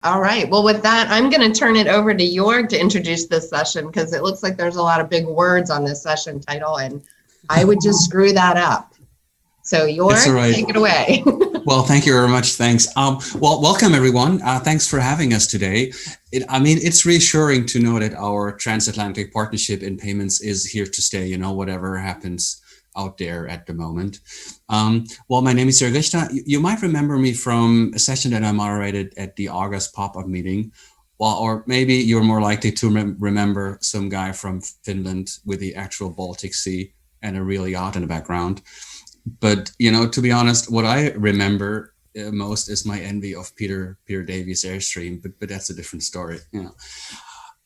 All right. Well, with that, I'm going to turn it over to Joerg to introduce this session because it looks like there's a lot of big words on this session title, and I would just screw that up. So Joerg, take it away. Well, thank you very much. Thanks. Well, welcome everyone. Thanks for having us today. It's reassuring to know that our transatlantic partnership in payments is here to stay, whatever happens out there at the moment. Well, my name is Joerg Richter. You might remember me from a session that I moderated at the August pop-up meeting. Well, or maybe you're more likely to remember some guy from Finland with the actual Baltic Sea and a real yacht in the background. But, to be honest, what I remember most is my envy of Peter Davies' Airstream, but that's a different story.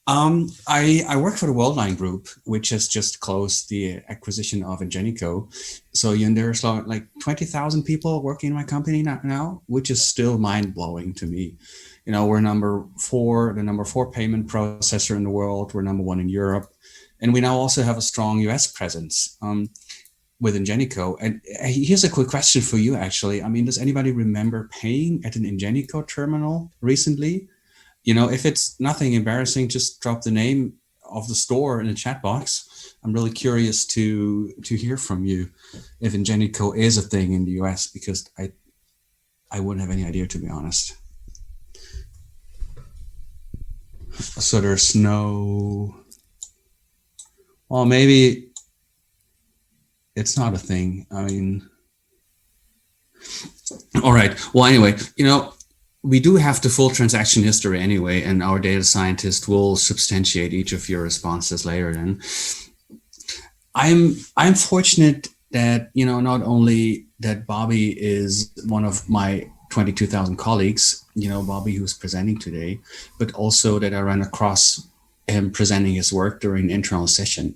I work for the Worldline Group, which has just closed the acquisition of Ingenico. So there's like 20,000 people working in my company now, which is still mind-blowing to me. We're the number 4 payment processor in the world. We're number 1 in Europe. And we now also have a strong US presence with Ingenico. And here's a quick question for you, actually. Does anybody remember paying at an Ingenico terminal recently? If it's nothing embarrassing, just drop the name of the store in the chat box. I'm really curious to hear from you if Ingenico is a thing in the US, because I wouldn't have any idea, to be honest. So there's no, well, maybe it's not a thing. All right. Well, anyway, we do have the full transaction history anyway, and our data scientist will substantiate each of your responses later. Then I'm fortunate that, not only that Bobby is one of my 22,000 colleagues, Bobby who's presenting today, but also that I ran across him presenting his work during an internal session.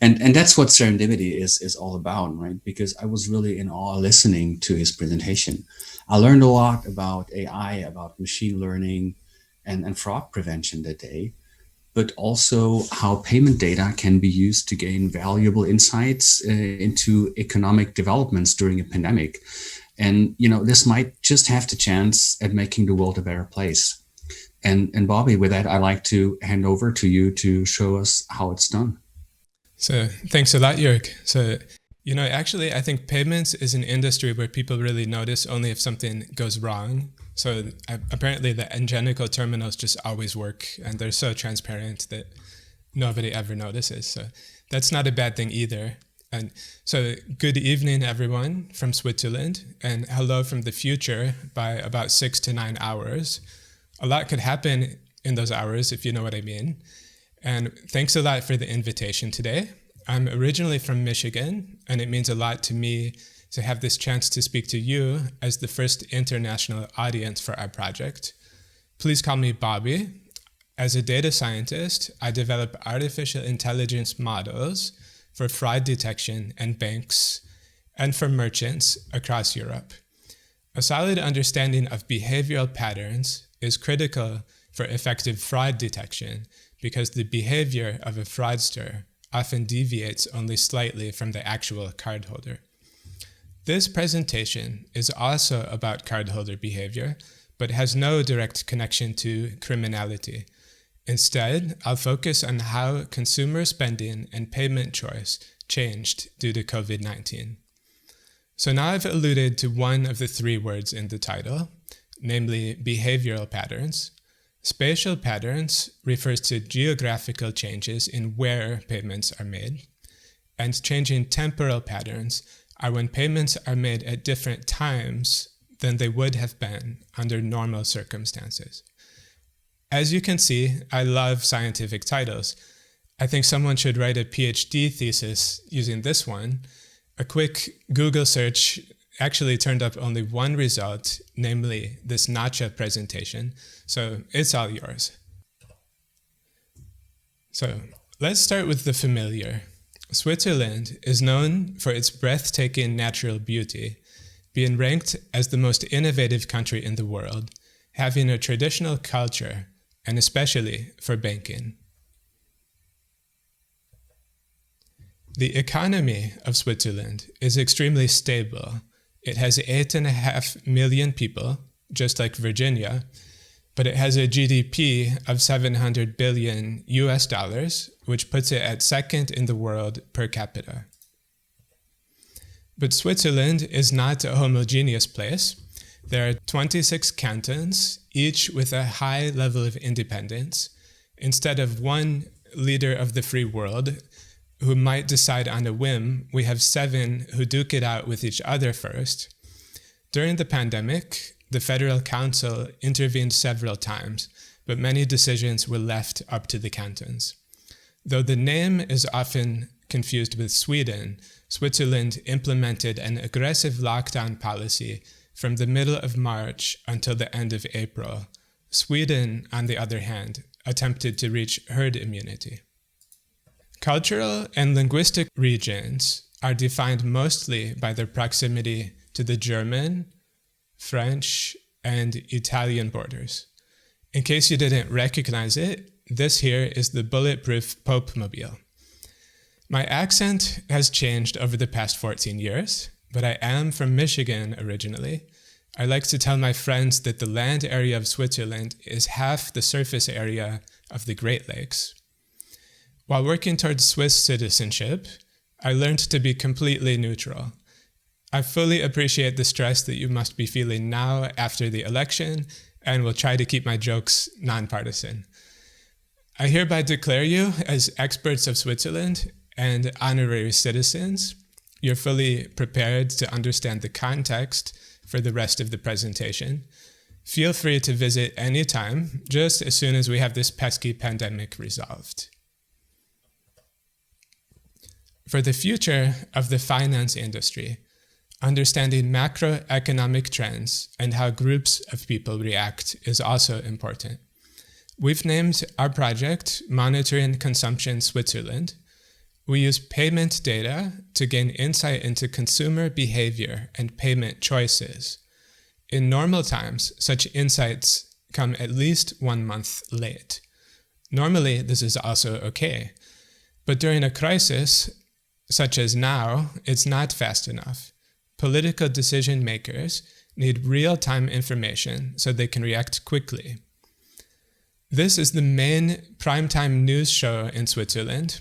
And that's what serendipity is all about, right? Because I was really in awe listening to his presentation. I learned a lot about AI, about machine learning and fraud prevention that day, but also how payment data can be used to gain valuable insights into economic developments during a pandemic. And, this might just have the chance at making the world a better place. And Bobby, with that, I'd like to hand over to you to show us how it's done. So thanks a lot, Joerg. So, actually, I think payments is an industry where people really notice only if something goes wrong. So apparently the Ingenico terminals just always work, and they're so transparent that nobody ever notices. So that's not a bad thing either. And so good evening, everyone from Switzerland, and hello from the future by about 6 to 9 hours. A lot could happen in those hours, if you know what I mean. And thanks a lot for the invitation today. I'm originally from Michigan, and it means a lot to me to have this chance to speak to you as the first international audience for our project. Please call me Bobby. As a data scientist, I develop artificial intelligence models for fraud detection and banks and for merchants across Europe. A solid understanding of behavioral patterns is critical for effective fraud detection, because the behavior of a fraudster often deviates only slightly from the actual cardholder. This presentation is also about cardholder behavior, but has no direct connection to criminality. Instead, I'll focus on how consumer spending and payment choice changed due to COVID-19. So now I've alluded to one of the 3 words in the title, namely behavioral patterns. Spatial patterns refers to geographical changes in where payments are made, and changing temporal patterns are when payments are made at different times than they would have been under normal circumstances. As you can see, I love scientific titles. I think someone should write a PhD thesis using this one. A quick Google search actually turned up only one result, namely this NACHA presentation. So it's all yours. So let's start with the familiar. Switzerland is known for its breathtaking natural beauty, being ranked as the most innovative country in the world, having a traditional culture, and especially for banking. The economy of Switzerland is extremely stable. It has 8.5 million people, just like Virginia, but it has a GDP of 700 billion US dollars, which puts it at second in the world per capita. But Switzerland is not a homogeneous place. There are 26 cantons, each with a high level of independence. Instead of one leader of the free world who might decide on a whim, we have 7 who duke it out with each other first. During the pandemic, the Federal Council intervened several times, but many decisions were left up to the cantons. Though the name is often confused with Sweden, Switzerland implemented an aggressive lockdown policy from the middle of March until the end of April. Sweden, on the other hand, attempted to reach herd immunity. Cultural and linguistic regions are defined mostly by their proximity to the German, French, and Italian borders. In case you didn't recognize it, this here is the bulletproof Pope-mobile. My accent has changed over the past 14 years, but I am from Michigan originally. I like to tell my friends that the land area of Switzerland is half the surface area of the Great Lakes. While working towards Swiss citizenship, I learned to be completely neutral. I fully appreciate the stress that you must be feeling now after the election, and will try to keep my jokes nonpartisan. I hereby declare you as experts of Switzerland and honorary citizens. You're fully prepared to understand the context for the rest of the presentation. Feel free to visit anytime, just as soon as we have this pesky pandemic resolved. For the future of the finance industry, understanding macroeconomic trends and how groups of people react is also important. We've named our project Monitoring Consumption Switzerland. We use payment data to gain insight into consumer behavior and payment choices. In normal times, such insights come at least 1 month late. Normally, this is also okay. But during a crisis, such as now, it's not fast enough. Political decision makers need real-time information so they can react quickly. This is the main primetime news show in Switzerland,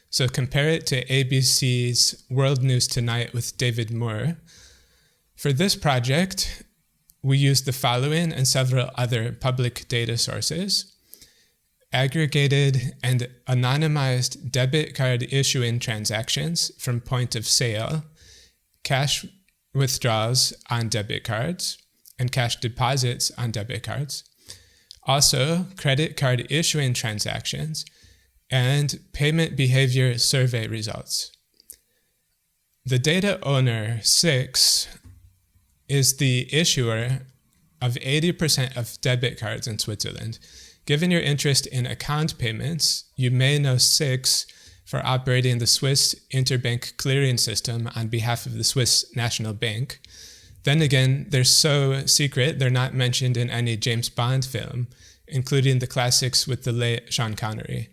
so compare it to ABC's World News Tonight with David Moore. For this project, we used the following and several other public data sources: aggregated and anonymized debit card issuing transactions from point of sale, cash withdrawals on debit cards, and cash deposits on debit cards. Also, credit card issuing transactions and payment behavior survey results. The data owner 6 is the issuer of 80% of debit cards in Switzerland. Given your interest in account payments, you may know 6 for operating the Swiss interbank clearing system on behalf of the Swiss National Bank. Then again, they're so secret they're not mentioned in any James Bond film, including the classics with the late Sean Connery.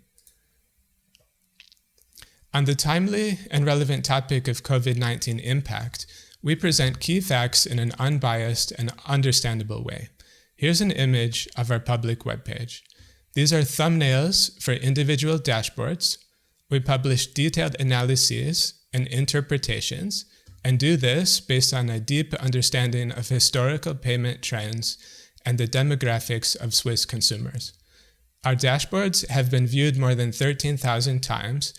On the timely and relevant topic of COVID-19 impact, we present key facts in an unbiased and understandable way. Here's an image of our public webpage. These are thumbnails for individual dashboards. We publish detailed analyses and interpretations, and do this based on a deep understanding of historical payment trends and the demographics of Swiss consumers. Our dashboards have been viewed more than 13,000 times,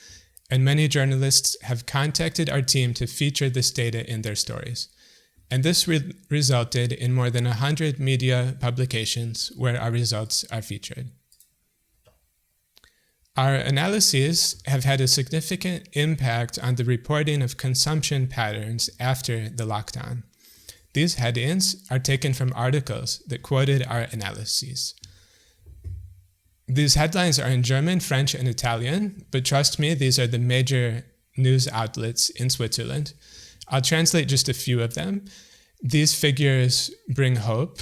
and many journalists have contacted our team to feature this data in their stories. And this resulted in more than 100 media publications where our results are featured. Our analyses have had a significant impact on the reporting of consumption patterns after the lockdown. These headings are taken from articles that quoted our analyses. These headlines are in German, French, and Italian, but trust me, these are the major news outlets in Switzerland. I'll translate just a few of them. These figures bring hope.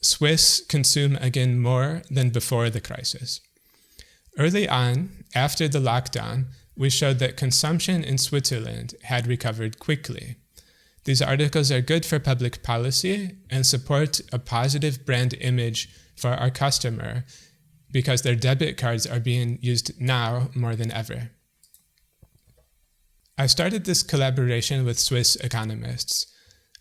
Swiss consume again more than before the crisis. Early on, after the lockdown, we showed that consumption in Switzerland had recovered quickly. These articles are good for public policy and support a positive brand image for our customer because their debit cards are being used now more than ever. I started this collaboration with Swiss economists.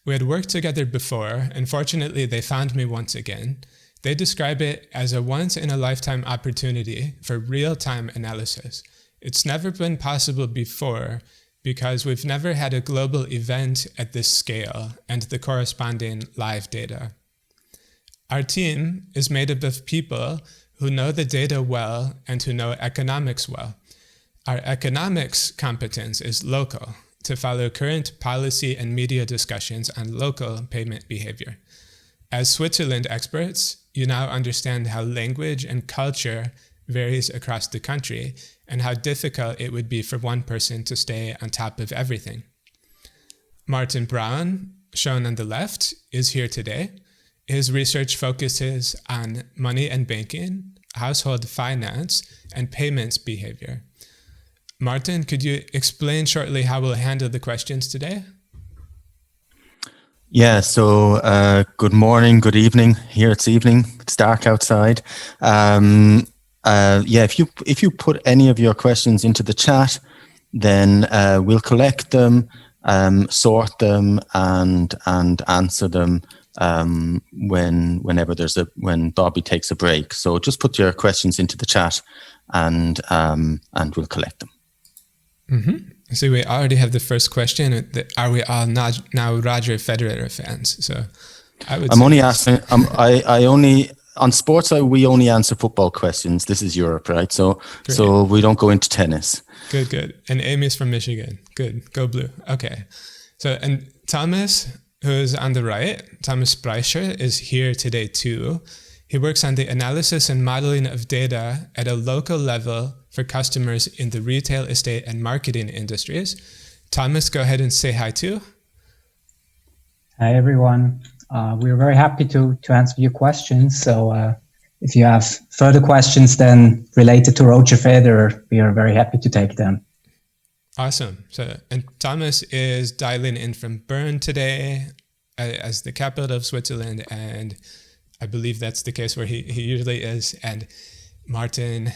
We had worked together before, and fortunately they found me once again. They describe it as a once-in-a-lifetime opportunity for real-time analysis. It's never been possible before because we've never had a global event at this scale and the corresponding live data. Our team is made up of people who know the data well and who know economics well. Our economics competence is local, to follow current policy and media discussions on local payment behavior. As Switzerland experts, you now understand how language and culture varies across the country and how difficult it would be for one person to stay on top of everything. Martin Braun, shown on the left, is here today. His research focuses on money and banking, household finance, and payments behavior. Martin, could you explain shortly how we'll handle the questions today? Yeah, so good morning, good evening. Here it's evening, it's dark outside. If you put any of your questions into the chat, then we'll collect them, sort them, and answer them when Bobby takes a break. So just put your questions into the chat, and we'll collect them. Mm-hmm. So we already have the first question. Are we all now Roger Federer fans? So I'm only asking. On sports, we only answer football questions. This is Europe, right? So we don't go into tennis. Good. And Amy's from Michigan. Good. Go blue. Okay. So, and Thomas, who's on the right, Thomas Spycher, is here today too. He works on the analysis and modeling of data at a local level for customers in the retail, estate, and marketing industries. Thomas, go ahead and say hi too. Hi, everyone. We're very happy to answer your questions. So if you have further questions then related to Roger Federer, we are very happy to take them. Awesome. So, and Thomas is dialing in from Bern today as the capital of Switzerland, and I believe that's the case where he usually is. And Martin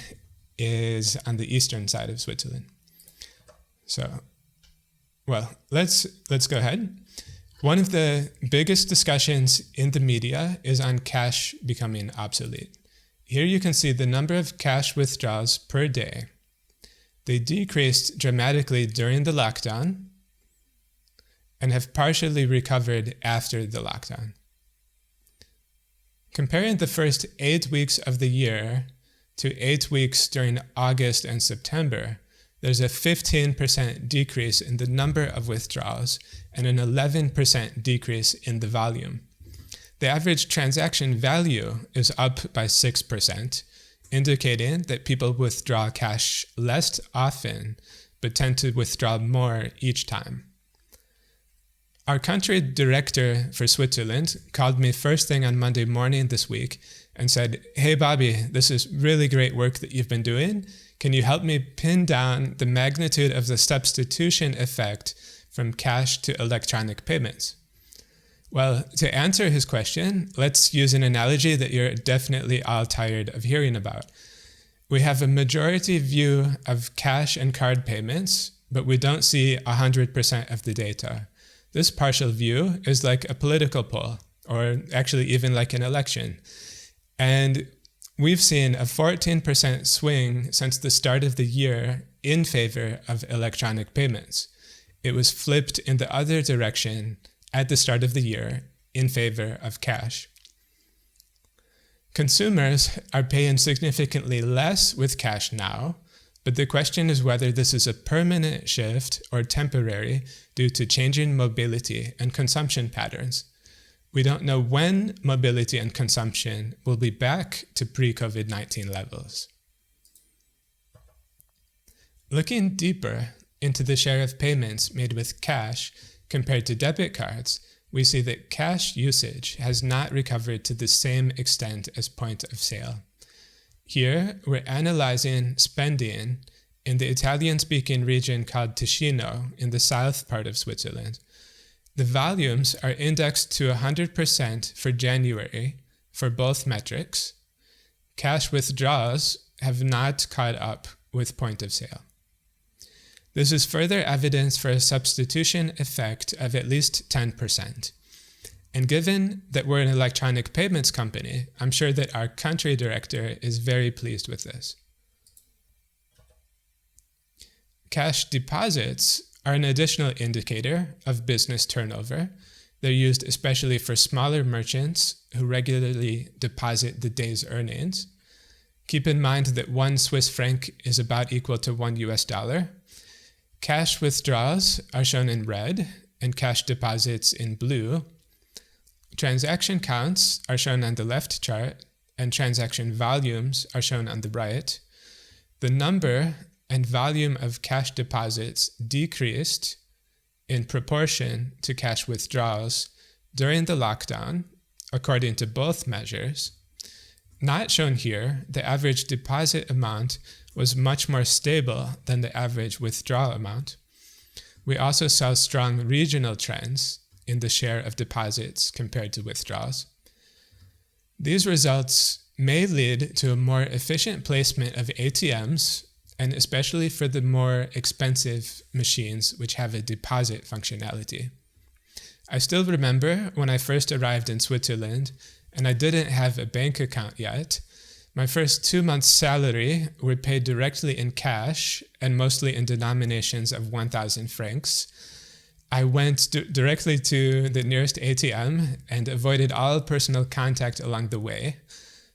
is on the eastern side of Switzerland. So, well, let's go ahead. One of the biggest discussions in the media is on cash becoming obsolete. Here you can see the number of cash withdrawals per day. They decreased dramatically during the lockdown and have partially recovered after the lockdown. Comparing the first 8 weeks of the year to 8 weeks during August and September, there's a 15% decrease in the number of withdrawals and an 11% decrease in the volume. The average transaction value is up by 6%, indicating that people withdraw cash less often, but tend to withdraw more each time. Our country director for Switzerland called me first thing on Monday morning this week and said, "Hey, Bobby, this is really great work that you've been doing. Can you help me pin down the magnitude of the substitution effect from cash to electronic payments?" Well, to answer his question, let's use an analogy that you're definitely all tired of hearing about. We have a majority view of cash and card payments, but we don't see 100% of the data. This partial view is like a political poll, or actually even like an election. And we've seen a 14% swing since the start of the year in favor of electronic payments. It was flipped in the other direction at the start of the year in favor of cash. Consumers are paying significantly less with cash now, but the question is whether this is a permanent shift or temporary due to changing mobility and consumption patterns. We don't know when mobility and consumption will be back to pre-COVID-19 levels. Looking deeper into the share of payments made with cash compared to debit cards, we see that cash usage has not recovered to the same extent as point of sale. Here, we're analyzing spending in the Italian-speaking region called Ticino in the south part of Switzerland. The volumes are indexed to 100% for January, for both metrics, cash withdrawals have not caught up with point of sale. This is further evidence for a substitution effect of at least 10%. And given that we're an electronic payments company, I'm sure that our country director is very pleased with this. Cash deposits are an additional indicator of business turnover. They're used especially for smaller merchants who regularly deposit the day's earnings. Keep in mind that 1 Swiss franc is about equal to $1. Cash withdrawals are shown in red and cash deposits in blue. Transaction counts are shown on the left chart and transaction volumes are shown on the right. The number and volume of cash deposits decreased in proportion to cash withdrawals during the lockdown, according to both measures. Not shown here, the average deposit amount was much more stable than the average withdrawal amount. We also saw strong regional trends in the share of deposits compared to withdrawals. These results may lead to a more efficient placement of ATMs, and especially for the more expensive machines which have a deposit functionality. I still remember when I first arrived in Switzerland and I didn't have a bank account yet. My first 2 months' salary were paid directly in cash and mostly in denominations of 1,000 francs. I went directly to the nearest ATM and avoided all personal contact along the way.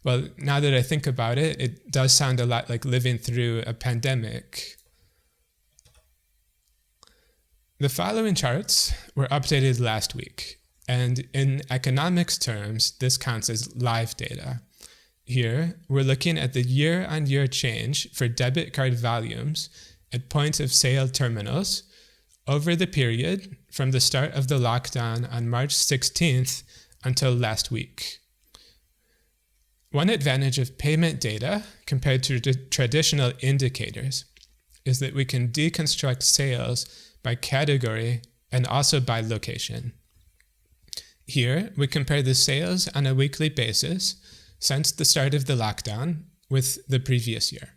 Well, now that I think about it, it does sound a lot like living through a pandemic. The following charts were updated last week, and in economics terms, this counts as live data. Here, we're looking at the year-on-year change for debit card volumes at point of sale terminals over the period from the start of the lockdown on March 16th until last week. One advantage of payment data compared to traditional indicators is that we can deconstruct sales by category and also by location. Here, we compare the sales on a weekly basis since the start of the lockdown with the previous year.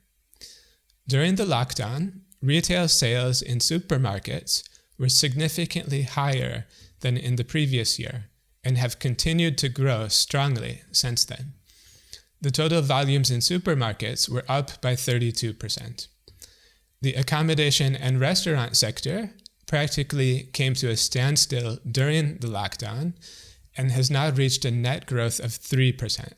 During the lockdown, retail sales in supermarkets were significantly higher than in the previous year and have continued to grow strongly since then. The total volumes in supermarkets were up by 32%. The accommodation and restaurant sector practically came to a standstill during the lockdown and has now reached a net growth of 3%.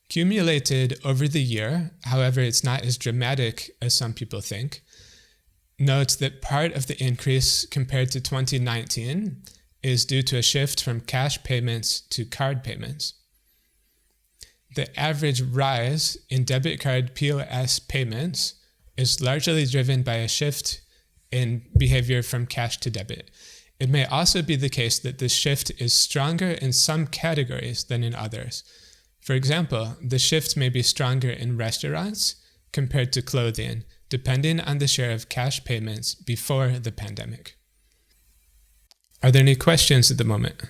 Cumulated over the year, however, it's not as dramatic as some people think. Note that part of the increase compared to 2019 is due to a shift from cash payments to card payments. The average rise in debit card POS payments is largely driven by a shift in behavior from cash to debit. It may also be the case that this shift is stronger in some categories than in others. For example, the shift may be stronger in restaurants compared to clothing, depending on the share of cash payments before the pandemic. Are there any questions at the moment?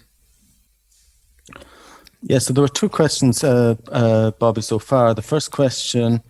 Yeah, so there were 2 questions, Bobby, so far. The first question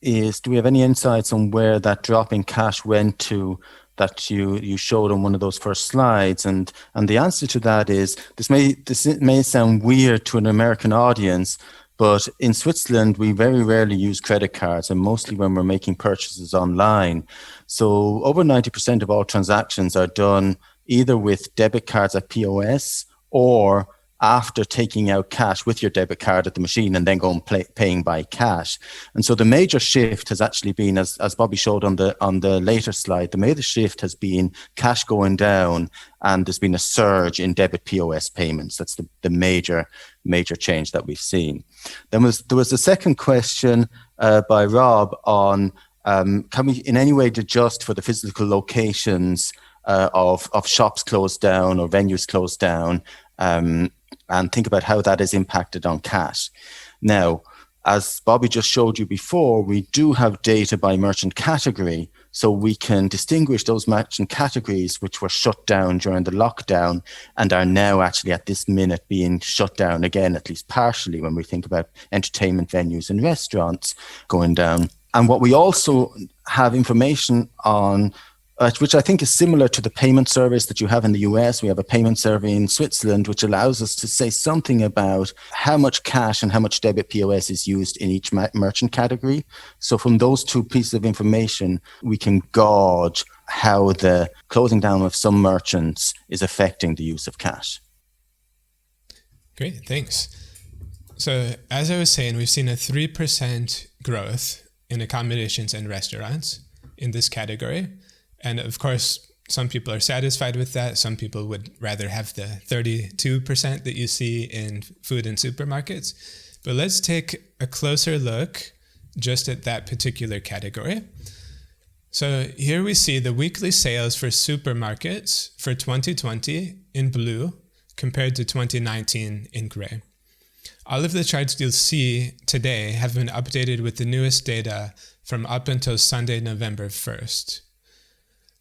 is, do we have any insights on where that drop in cash went to that you showed on one of those first slides? And the answer to that is, this may sound weird to an American audience, but in Switzerland, we very rarely use credit cards, and mostly when we're making purchases online. So over 90% of all transactions are done either with debit cards at POS or after taking out cash with your debit card at the machine and then going paying by cash. And so the major shift has actually been, as Bobby showed on the later slide, the major shift has been cash going down, and there's been a surge in debit POS payments. That's the major change that we've seen. There was a second question by Rob on can we in any way adjust for the physical locations of shops closed down or venues closed down, and think about how that is impacted on cash. Now, as Bobby just showed you before, we do have data by merchant category. So we can distinguish those merchant categories which were shut down during the lockdown and are now actually at this minute being shut down again, at least partially, when we think about entertainment venues and restaurants going down. And what we also have information on, which I think is similar to the payment service that you have in the US. We have a payment survey in Switzerland, which allows us to say something about how much cash and how much debit POS is used in each merchant category. So from those two pieces of information, we can gauge how the closing down of some merchants is affecting the use of cash. Great, thanks. So as I was saying, we've seen a 3% growth in accommodations and restaurants in this category. And of course, some people are satisfied with that. Some people would rather have the 32% that you see in food and supermarkets. But let's take a closer look just at that particular category. So here we see the weekly sales for supermarkets for 2020 in blue compared to 2019 in gray. All of the charts you'll see today have been updated with the newest data from up until Sunday, November 1st.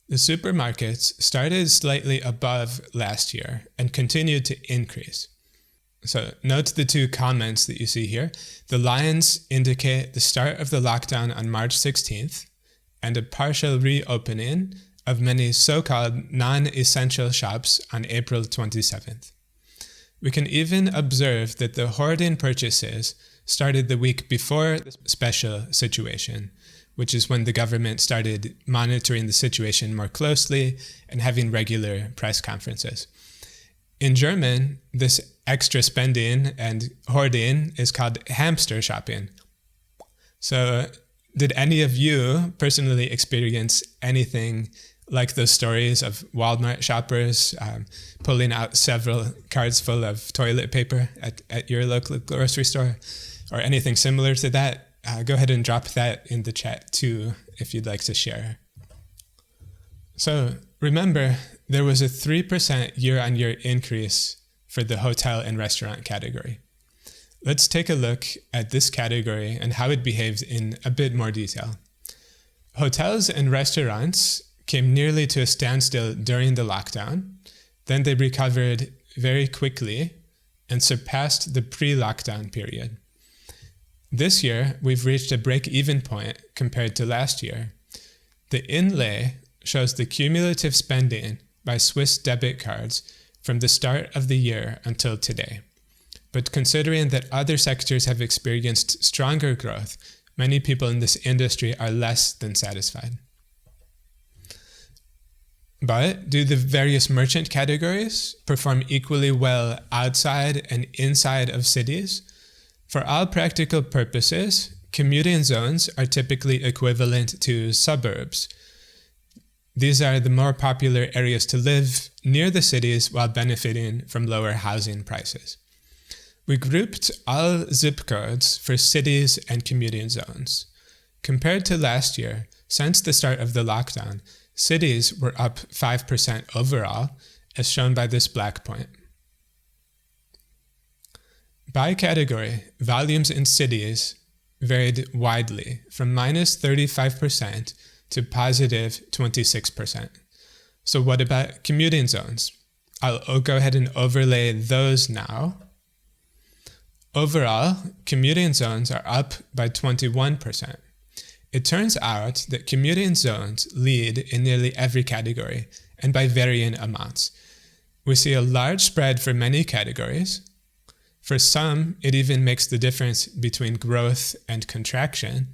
The supermarkets started slightly above last year and continued to increase. So note the two comments that you see here. The lines indicate the start of the lockdown on March 16th and a partial reopening of many so-called non-essential shops on April 27th. We can even observe that the hoarding purchases started the week before the special situation, which is when the government started monitoring the situation more closely and having regular press conferences. In German, this extra spending and hoarding is called hamster shopping. So did any of you personally experience anything like those stories of Walmart shoppers pulling out several carts full of toilet paper at your local grocery store, or anything similar to that? Go ahead and drop that in the chat too, if you'd like to share. So remember, there was a 3% year-on-year increase for the hotel and restaurant category. Let's take a look at this category and how it behaved in a bit more detail. Hotels and restaurants came nearly to a standstill during the lockdown. Then they recovered very quickly and surpassed the pre-lockdown period. This year, we've reached a break-even point compared to last year. The inlay shows the cumulative spending by Swiss debit cards from the start of the year until today. But considering that other sectors have experienced stronger growth, many people in this industry are less than satisfied. But do the various merchant categories perform equally well outside and inside of cities? For all practical purposes, commuting zones are typically equivalent to suburbs. These are the more popular areas to live near the cities while benefiting from lower housing prices. We grouped all zip codes for cities and commuting zones. Compared to last year, since the start of the lockdown, cities were up 5% overall, as shown by this black point. By category, volumes in cities varied widely from minus 35% to positive 26%. So what about commuting zones? I'll go ahead and overlay those now. Overall, commuting zones are up by 21%. It turns out that commuting zones lead in nearly every category, and by varying amounts. We see a large spread for many categories. For some, it even makes the difference between growth and contraction.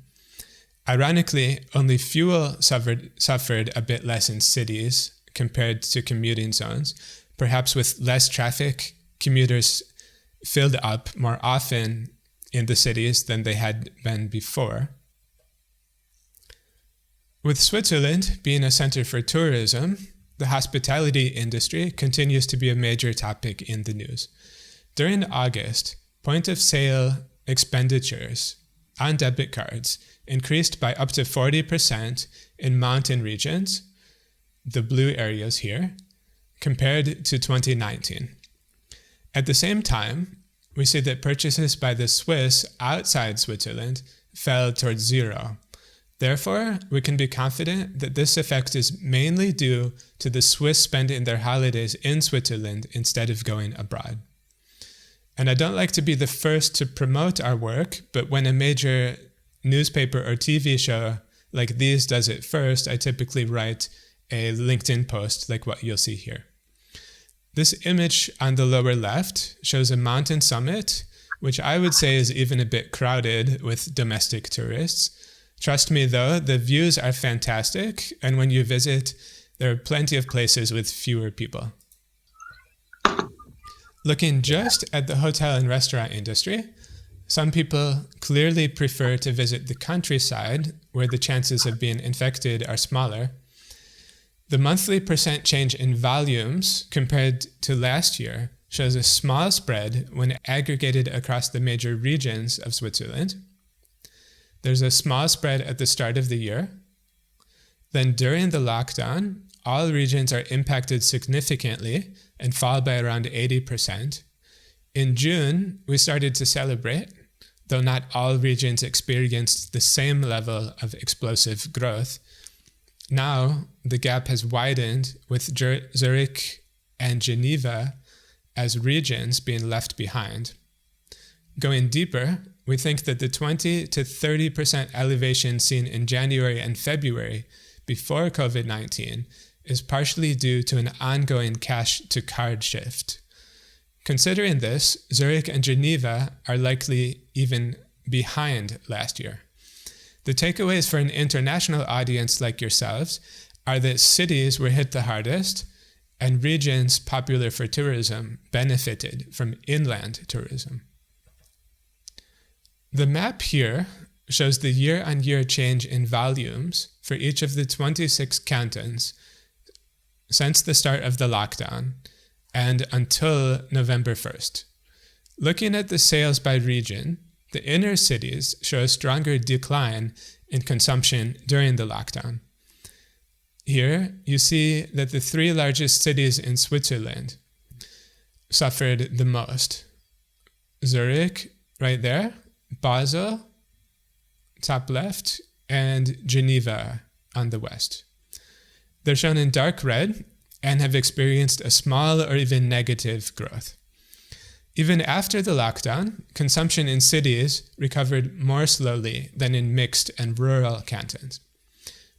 Ironically, only fuel suffered a bit less in cities compared to commuting zones. Perhaps with less traffic, commuters filled up more often in the cities than they had been before. With Switzerland being a center for tourism, the hospitality industry continues to be a major topic in the news. During August, point-of-sale expenditures on debit cards increased by up to 40% in mountain regions, the blue areas here, compared to 2019. At the same time, we see that purchases by the Swiss outside Switzerland fell towards zero. Therefore, we can be confident that this effect is mainly due to the Swiss spending their holidays in Switzerland instead of going abroad. And I don't like to be the first to promote our work, but when a major newspaper or TV show like these does it first, I typically write a LinkedIn post like what you'll see here. This image on the lower left shows a mountain summit, which I would say is even a bit crowded with domestic tourists. Trust me though, the views are fantastic, and when you visit, there are plenty of places with fewer people. Looking just at the hotel and restaurant industry, some people clearly prefer to visit the countryside where the chances of being infected are smaller. The monthly percent change in volumes compared to last year shows a small spread when aggregated across the major regions of Switzerland. There's a small spread at the start of the year. Then during the lockdown, all regions are impacted significantly and fall by around 80%. In June, we started to celebrate, though not all regions experienced the same level of explosive growth. Now, the gap has widened with Zurich and Geneva as regions being left behind. Going deeper, we think that the 20 to 30% elevation seen in January and February before COVID-19 is partially due to an ongoing cash-to-card shift. Considering this, Zurich and Geneva are likely even behind last year. The takeaways for an international audience like yourselves are that cities were hit the hardest and regions popular for tourism benefited from inland tourism. The map here shows the year-on-year change in volumes for each of the 26 cantons since the start of the lockdown and until November 1st. Looking at the sales by region, the inner cities show a stronger decline in consumption during the lockdown. Here, you see that the three largest cities in Switzerland suffered the most. Zurich, right there, Basel, top left, and Geneva on the west. They're shown in dark red and have experienced a small or even negative growth. Even after the lockdown, consumption in cities recovered more slowly than in mixed and rural cantons.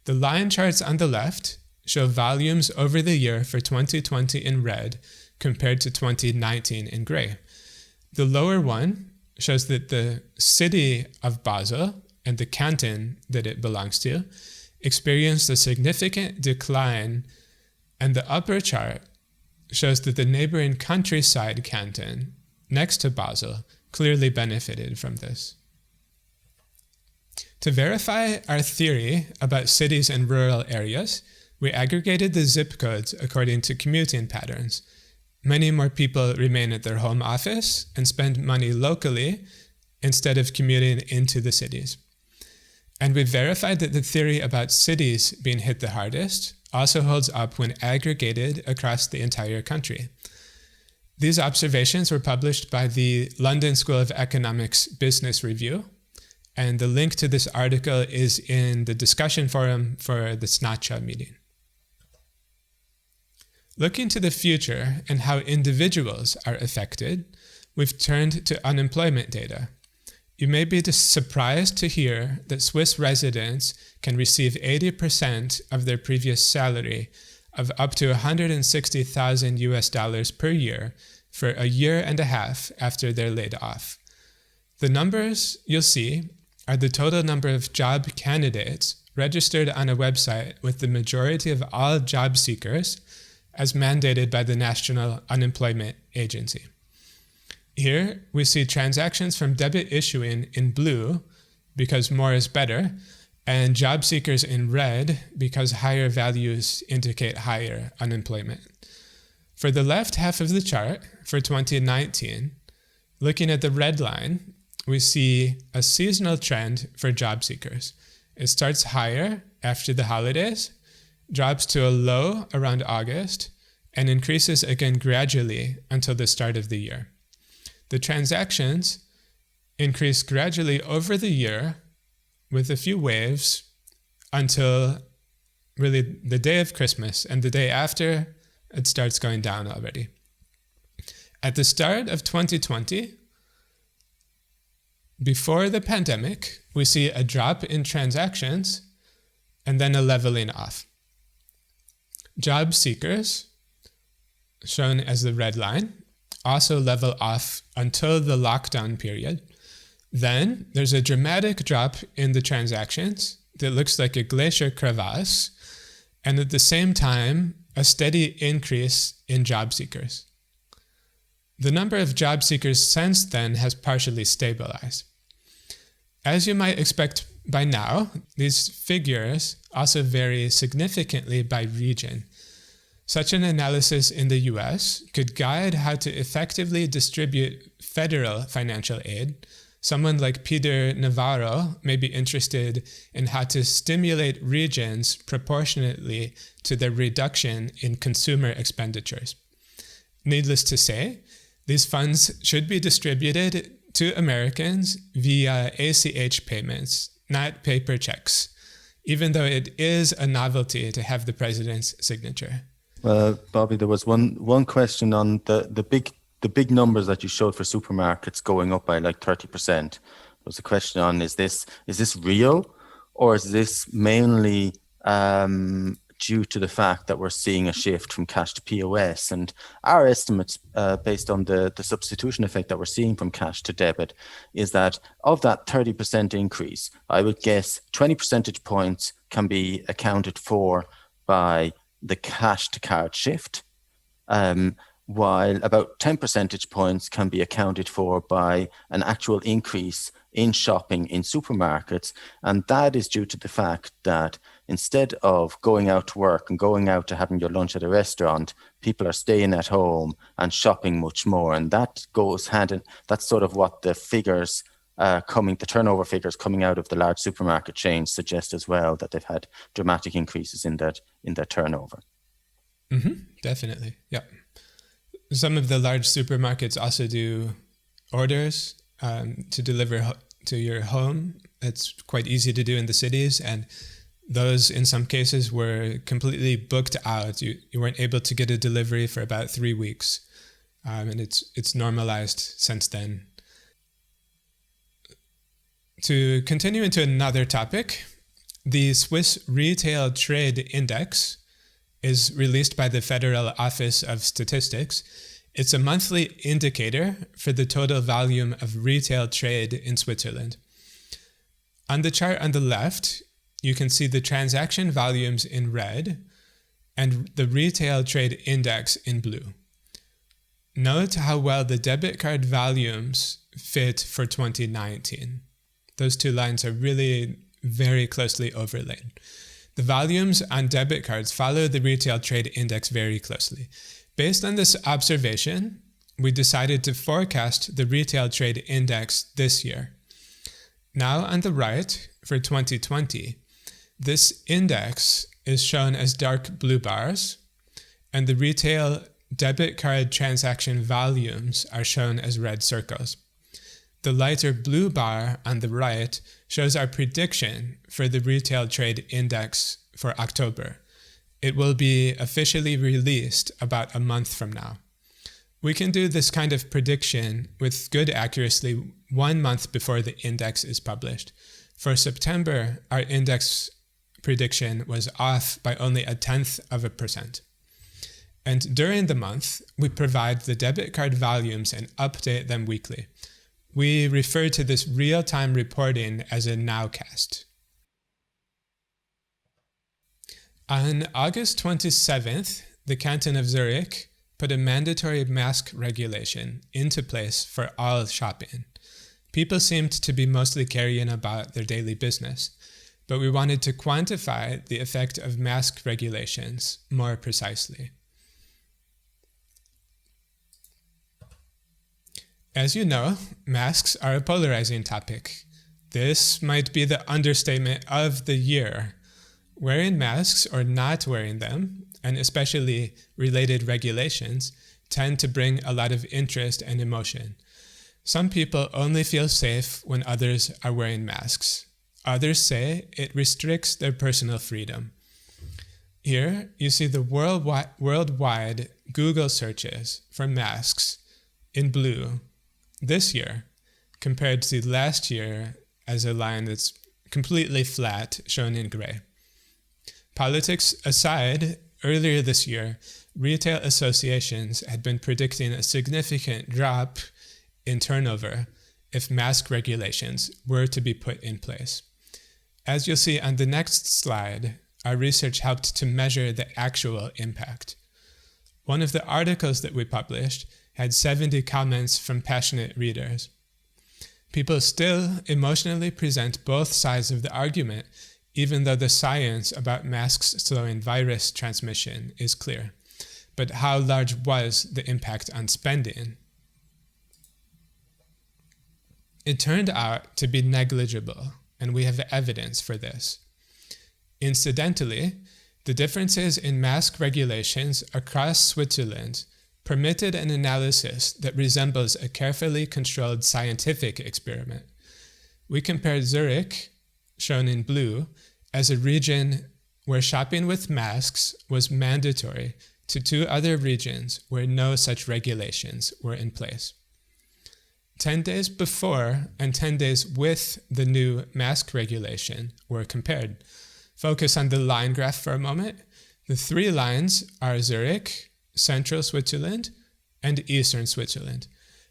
The line charts on the left show volumes over the year for 2020 in red compared to 2019 in gray. The lower one shows that the city of Basel and the canton that it belongs to experienced a significant decline, and the upper chart shows that the neighboring countryside canton next to Basel clearly benefited from this. To verify our theory about cities and rural areas, we aggregated the zip codes according to commuting patterns. Many more people remain at their home office and spend money locally instead of commuting into the cities. And we verified that the theory about cities being hit the hardest also holds up when aggregated across the entire country. These observations were published by the London School of Economics Business Review, and the link to this article is in the discussion forum for the NACHA meeting. Looking to the future and how individuals are affected, we've turned to unemployment data. You may be surprised to hear that Swiss residents can receive 80% of their previous salary of up to $160,000 per year for a year and a half after they're laid off. The numbers you'll see are the total number of job candidates registered on a website with the majority of all job seekers as mandated by the National Unemployment Agency. Here, we see transactions from debit issuing in blue because more is better, and job seekers in red because higher values indicate higher unemployment. For the left half of the chart, for 2019, looking at the red line, we see a seasonal trend for job seekers. It starts higher after the holidays, drops to a low around August, and increases again gradually until the start of the year. The transactions increase gradually over the year with a few waves until really the day of Christmas, and the day after, it starts going down already. At the start of 2020, before the pandemic, we see a drop in transactions and then a leveling off. Job seekers, shown as the red line, also level off until the lockdown period. Then there's a dramatic drop in the transactions that looks like a glacier crevasse, and at the same time, a steady increase in job seekers. The number of job seekers since then has partially stabilized. As you might expect by now, these figures also vary significantly by region. Such an analysis in the US could guide how to effectively distribute federal financial aid. Someone like Peter Navarro may be interested in how to stimulate regions proportionately to the reduction in consumer expenditures. Needless to say, these funds should be distributed to Americans via ACH payments, not paper checks, even though it is a novelty to have the president's signature. Bobby, there was one question on the big numbers that you showed for supermarkets going up by like 30%. There was a question on, is this real, or is this mainly due to the fact that we're seeing a shift from cash to POS? And our estimates, based on the substitution effect that we're seeing from cash to debit, is that of that 30% increase, I would guess 20 percentage points can be accounted for by the cash to card shift, while about 10 percentage points can be accounted for by an actual increase in shopping in supermarkets. And that is due to the fact that instead of going out to work and going out to having your lunch at a restaurant, people are staying at home and shopping much more. And that goes hand in, that's sort of what the figures the turnover figures coming out of the large supermarket chains suggest as well, that they've had dramatic increases in their turnover. Mm-hmm, definitely, yeah. Some of the large supermarkets also do orders to deliver to your home. It's quite easy to do in the cities, and those in some cases were completely booked out. You weren't able to get a delivery for about 3 weeks, and it's normalized since then. To continue into another topic, the Swiss Retail Trade Index is released by the Federal Office of Statistics. It's a monthly indicator for the total volume of retail trade in Switzerland. On the chart on the left, you can see the transaction volumes in red and the retail trade index in blue. Note how well the debit card volumes fit for 2019. Those two lines are really very closely overlaid. The volumes on debit cards follow the retail trade index very closely. Based on this observation, we decided to forecast the retail trade index this year. Now on the right, for 2020, this index is shown as dark blue bars, and the retail debit card transaction volumes are shown as red circles. The lighter blue bar on the right shows our prediction for the retail trade index for October. It will be officially released about a month from now. We can do this kind of prediction with good accuracy 1 month before the index is published. For September, our index prediction was off by only 0.1%. And during the month, we provide the debit card volumes and update them weekly. We refer to this real-time reporting as a NOWCAST. On August 27th, the canton of Zurich put a mandatory mask regulation into place for all shopping. People seemed to be mostly carrying about their daily business, but we wanted to quantify the effect of mask regulations more precisely. As you know, masks are a polarizing topic. This might be the understatement of the year. Wearing masks or not wearing them, and especially related regulations, tend to bring a lot of interest and emotion. Some people only feel safe when others are wearing masks. Others say it restricts their personal freedom. Here, you see the worldwide Google searches for masks in blue this year compared to last year as a line that's completely flat, shown in gray. Politics aside, earlier this year, retail associations had been predicting a significant drop in turnover if mask regulations were to be put in place. As you'll see on the next slide, our research helped to measure the actual impact. One of the articles that we published had 70 comments from passionate readers. People still emotionally present both sides of the argument, even though the science about masks slowing virus transmission is clear. But how large was the impact on spending? It turned out to be negligible, and we have evidence for this. Incidentally, the differences in mask regulations across Switzerland permitted an analysis that resembles a carefully controlled scientific experiment. We compared Zurich, shown in blue, as a region where shopping with masks was mandatory to 2 other regions where no such regulations were in place. 10 days before and 10 days with the new mask regulation were compared. Focus on the line graph for a moment. The 3 lines are Zurich, Central Switzerland, and Eastern Switzerland.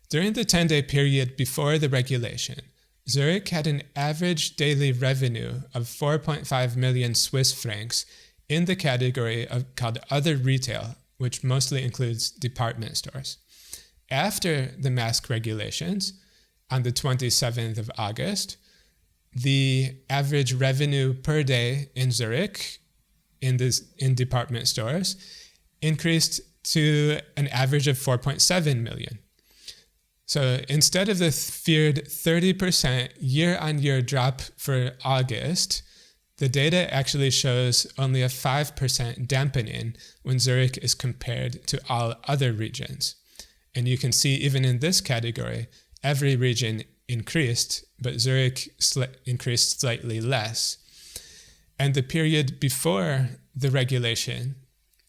During the 10-day period before the regulation, Zurich had an average daily revenue of 4.5 million Swiss francs in the category called Other Retail, which mostly includes department stores. After the mask regulations, on the 27th of August, the average revenue per day in Zurich in department stores increased to an average of 4.7 million. So instead of the feared 30% year-on-year drop for August, the data actually shows only a 5% dampening when Zurich is compared to all other regions. And you can see even in this category, every region increased, but Zurich increased slightly less. And the period before the regulation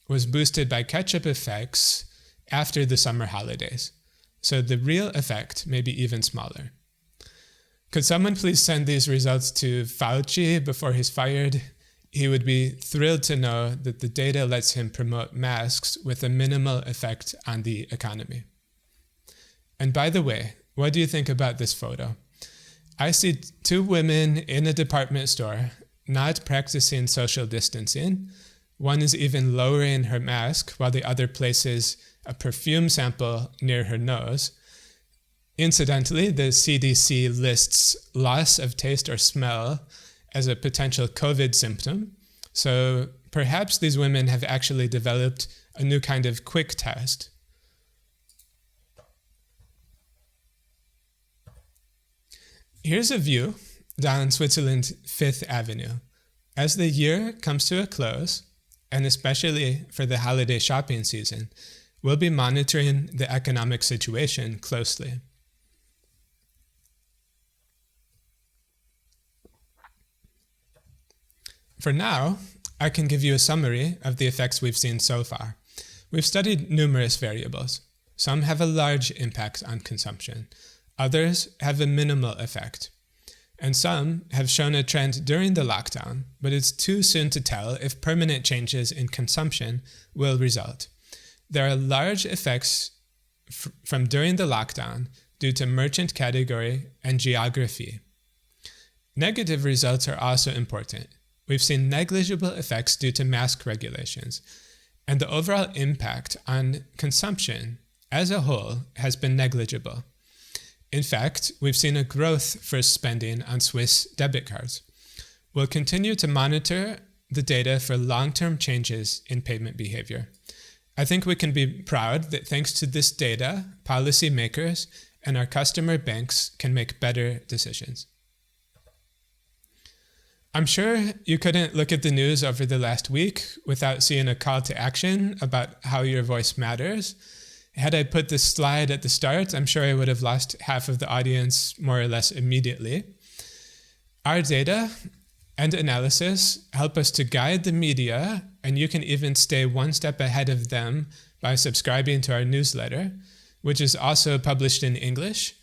was boosted by catch-up effects after the summer holidays. So the real effect may be even smaller. Could someone please send these results to Fauci before he's fired? He would be thrilled to know that the data lets him promote masks with a minimal effect on the economy. And by the way, what do you think about this photo? I see 2 women in a department store not practicing social distancing. One is even lowering her mask while the other places a perfume sample near her nose. Incidentally, the CDC lists loss of taste or smell as a potential COVID symptom. So perhaps these women have actually developed a new kind of quick test. Here's a view down Switzerland's 5th Avenue. As the year comes to a close, and especially for the holiday shopping season, we'll be monitoring the economic situation closely. For now, I can give you a summary of the effects we've seen so far. We've studied numerous variables. Some have a large impact on consumption. Others have a minimal effect. And some have shown a trend during the lockdown, but it's too soon to tell if permanent changes in consumption will result. There are large effects from during the lockdown due to merchant category and geography. Negative results are also important. We've seen negligible effects due to mask regulations, and the overall impact on consumption as a whole has been negligible. In fact, we've seen a growth for spending on Swiss debit cards. We'll continue to monitor the data for long-term changes in payment behavior. I think we can be proud that thanks to this data, policymakers and our customer banks can make better decisions. I'm sure you couldn't look at the news over the last week without seeing a call to action about how your voice matters. Had I put this slide at the start, I'm sure I would have lost half of the audience more or less immediately. Our data and analysis help us to guide the media, and you can even stay one step ahead of them by subscribing to our newsletter, which is also published in English.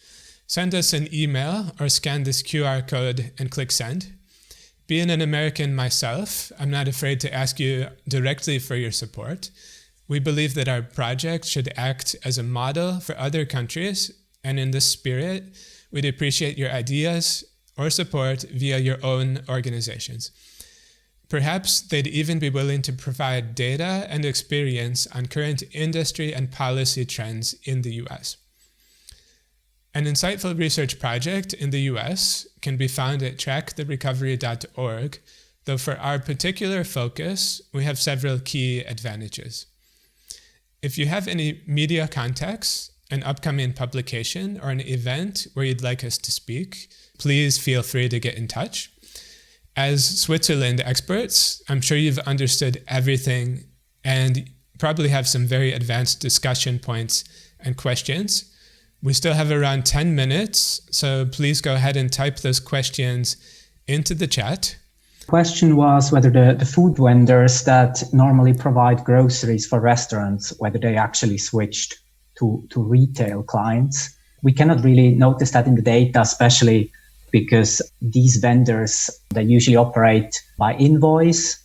Send us an email or scan this QR code and click send. Being an American myself, I'm not afraid to ask you directly for your support. We believe that our project should act as a model for other countries, and in this spirit, we'd appreciate your ideas or support via your own organizations. Perhaps they'd even be willing to provide data and experience on current industry and policy trends in the US. An insightful research project in the US can be found at tracktherecovery.org, though for our particular focus, we have several key advantages. If you have any media contacts, an upcoming publication, or an event where you'd like us to speak, please feel free to get in touch. As Switzerland experts, I'm sure you've understood everything and probably have some very advanced discussion points and questions. We still have around 10 minutes, so please go ahead and type those questions into the chat. The question was whether the food vendors that normally provide groceries for restaurants, whether they actually switched to retail clients. We cannot really notice that in the data, especially because these vendors, they usually operate by invoice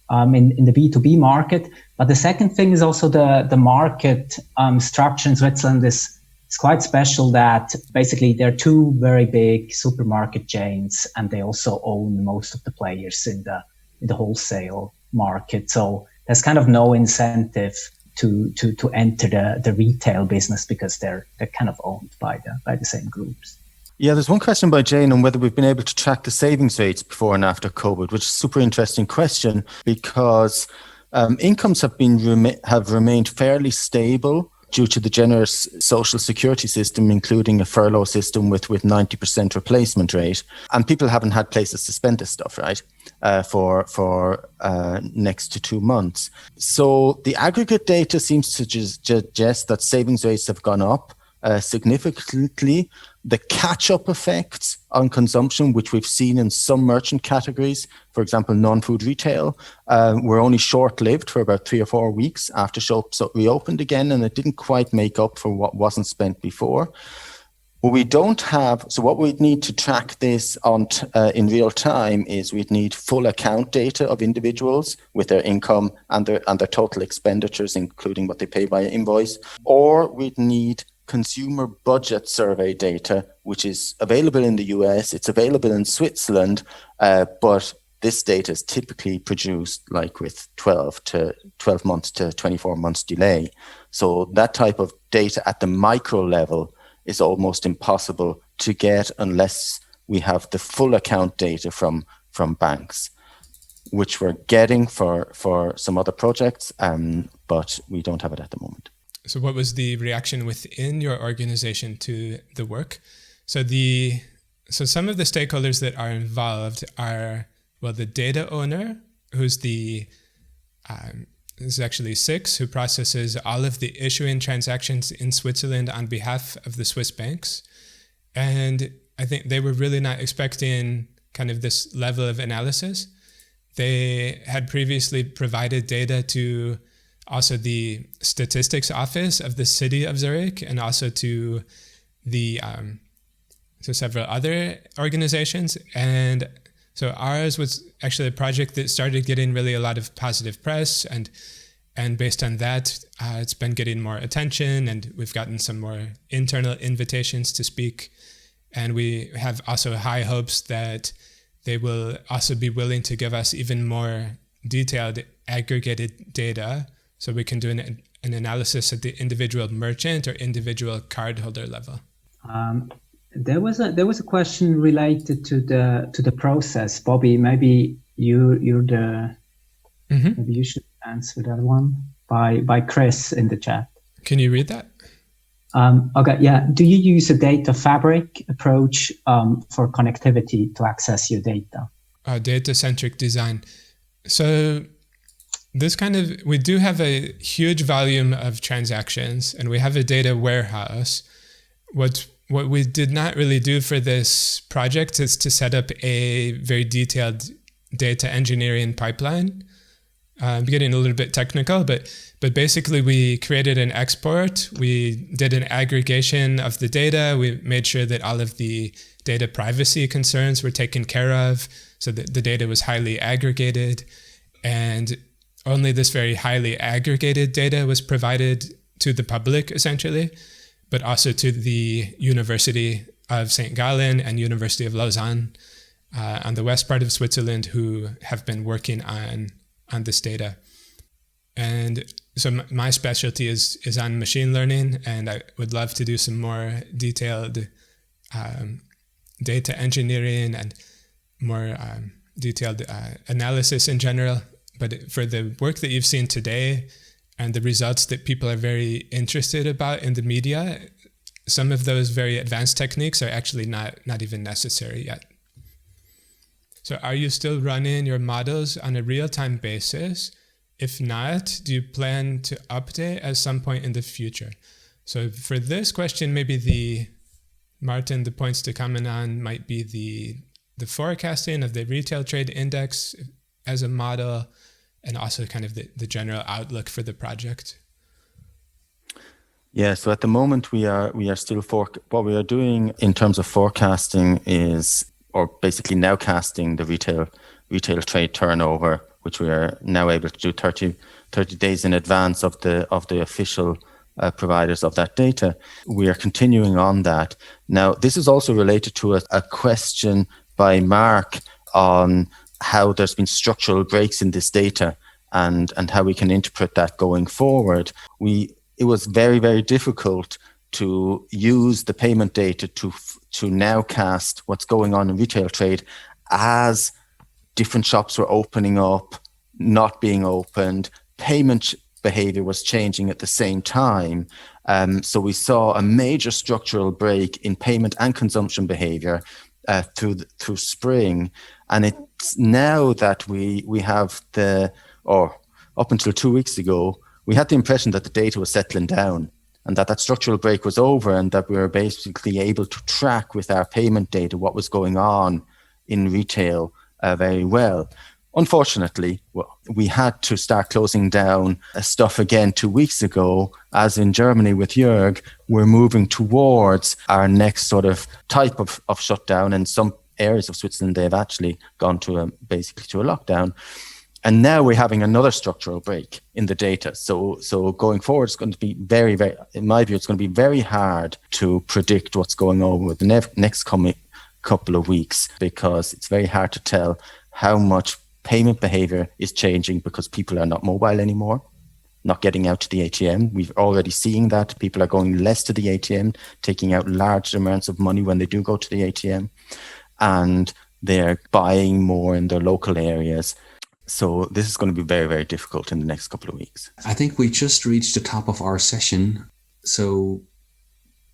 in the B2B market. But the second thing is also the market structure in Switzerland is quite special, that basically there are two very big supermarket chains, and they also own most of the players in the wholesale market. So there's kind of no incentive to enter the retail business because they're kind of owned by the same groups. Yeah, there's one question by Jane on whether we've been able to track the savings rates before and after COVID, which is a super interesting question because incomes have remained fairly stable due to the generous social security system, including a furlough system with 90% replacement rate. And people haven't had places to spend this stuff, right, for next to 2 months. So the aggregate data seems to suggest that savings rates have gone up significantly. The catch-up effects on consumption, which we've seen in some merchant categories, for example, non-food retail, were only short-lived for about 3 or 4 weeks after shops reopened again, and it didn't quite make up for what wasn't spent before. What we don't have, so what we'd need to track this on in real time is we'd need full account data of individuals with their income and their total expenditures, including what they pay by invoice, or we'd need consumer budget survey data, which is available in the US, it's available in Switzerland, but this data is typically produced like with 12 months to 24 months delay. So that type of data at the micro level is almost impossible to get unless we have the full account data from banks, which we're getting for some other projects, but we don't have it at the moment. So what was the reaction within your organization to the work? So some of the stakeholders that are involved are, well, the data owner, who's this is actually SIX, who processes all of the issuing transactions in Switzerland on behalf of the Swiss banks. And I think they were really not expecting kind of this level of analysis. They had previously provided data to also the statistics office of the city of Zurich, and also to the to several other organizations. And so ours was actually a project that started getting really a lot of positive press, and based on that, it's been getting more attention, and we've gotten some more internal invitations to speak. And we have also high hopes that they will also be willing to give us even more detailed aggregated data, so we can do an analysis at the individual merchant or individual cardholder level. There was a question related to the process. Bobby, maybe you're the maybe you should answer that one by Chris in the chat. Can you read that? Okay, yeah. Do you use a data fabric approach for connectivity to access your data? Data-centric design. So we do have a huge volume of transactions, and we have a data warehouse. What what we did not really do for this project is to set up a very detailed data engineering pipeline. I'm getting a little bit technical, but basically we created an export. We did an aggregation of the data. We made sure that all of the data privacy concerns were taken care of, so that the data was highly aggregated, and only this very highly aggregated data was provided to the public, essentially, but also to the University of St. Gallen and University of Lausanne on the west part of Switzerland, who have been working on this data. And so my specialty is on machine learning, and I would love to do some more detailed data engineering and more detailed analysis in general. But for the work that you've seen today and the results that people are very interested about in the media, some of those very advanced techniques are actually not even necessary yet. So are you still running your models on a real-time basis? If not, do you plan to update at some point in the future? So for this question, maybe Martin, the points to comment on might be the forecasting of the retail trade index as a model, and also kind of the general outlook for the project. Yeah, so at the moment we are still what we are doing in terms of forecasting is, or basically nowcasting the retail trade turnover, which we are now able to do 30 days in advance of the official providers of that data. We are continuing on that. Now, this is also related to a question by Mark on how there's been structural breaks in this data and how we can interpret that going forward. It was very, very difficult to use the payment data to nowcast what's going on in retail trade as different shops were opening up, not being opened. Payment behavior was changing at the same time. So we saw a major structural break in payment and consumption behavior through spring. And it's now that we have up until 2 weeks ago, we had the impression that the data was settling down and that structural break was over, and that we were basically able to track with our payment data what was going on in retail very well. Unfortunately, we had to start closing down stuff again 2 weeks ago, as in Germany with Joerg, we're moving towards our next sort of type of shutdown. In some areas of Switzerland, they've actually gone to basically to a lockdown. And now we're having another structural break in the data. So going forward, it's going to be very, very, in my view, it's going to be very hard to predict what's going on with the next coming couple of weeks, because it's very hard to tell how much payment behavior is changing because people are not mobile anymore, not getting out to the ATM. We've already seen that people are going less to the ATM, taking out large amounts of money when they do go to the ATM, and they're buying more in their local areas. So this is going to be very, very difficult in the next couple of weeks. I think we just reached the top of our session. So,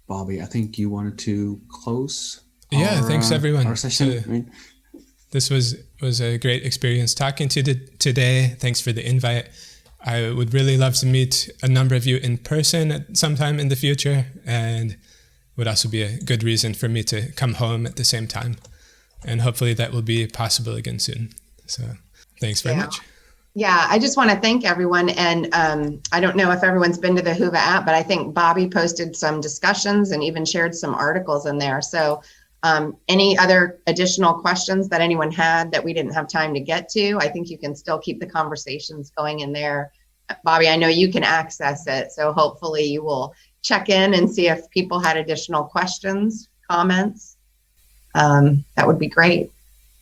Bobby, I think you wanted to close. Thanks everyone. Our session. This was a great experience talking to you today. Thanks for the invite. I would really love to meet a number of you in person at some time in the future, and would also be a good reason for me to come home at the same time. And hopefully that will be possible again soon. So thanks very much. Yeah, I just want to thank everyone. And I don't know if everyone's been to the Whova app, but I think Bobby posted some discussions and even shared some articles in there. So any other additional questions that anyone had that we didn't have time to get to, I think you can still keep the conversations going in there. Bobby, I know you can access it. So hopefully you will check in and see if people had additional questions, comments. That would be great.